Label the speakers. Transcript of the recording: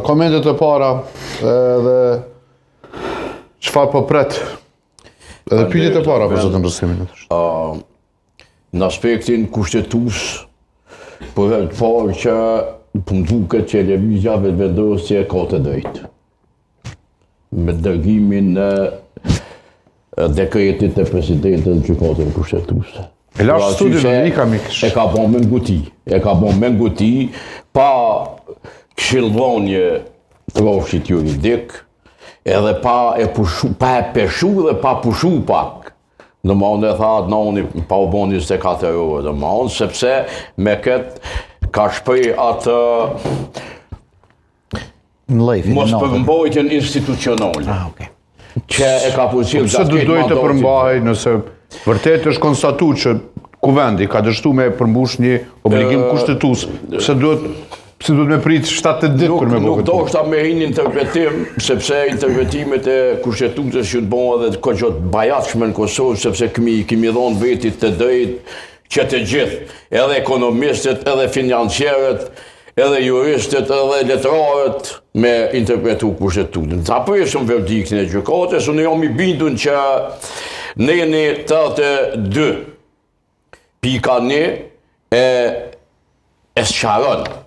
Speaker 1: komentet e para dhe çfarë po pret. Edhe pyetjet e para për zotën Rëstimin.
Speaker 2: Në aspektin kushtetues, po të parë që më duket që lëvizja vetëvendosje ka të drejtë. Me dërgimin në dekretit e presidentit gjykatës kushtetuese.
Speaker 1: E lash studion e Nika Mikësh.
Speaker 2: E ka bon me nguti, pa këshillvonje trofshit juridik, edhe pa e peshu dhe pa pushu pak. Në mënë e tha noni pa u bon 24 orë, në mënë, sepse me këtë ka shprej atë mos përmbajtjen institucionale. Që e ka përcjellë
Speaker 1: Pse do dojë të përmbahej nëse vërtet është konstatuar që kuvendi ka dështu me përmbush një obligim kushtetues, pse duhet me prit 70 ditë për me bërë këtë?
Speaker 2: Nuk do është me hinë interpretim, sepse interpretimet e kushtetuesës që të bëhen edhe këgjot bajatshme në Kosovë, sepse kemi dhonë vetit të drejtë që të gjithë, edhe ekonomistët, edhe financiarët, edhe juristët, edhe letrarët me interpretu kushtetuesën. Ta presim verdiktin e gjykatës, unë jam i bindur që neni 32 pika 1 e sqaron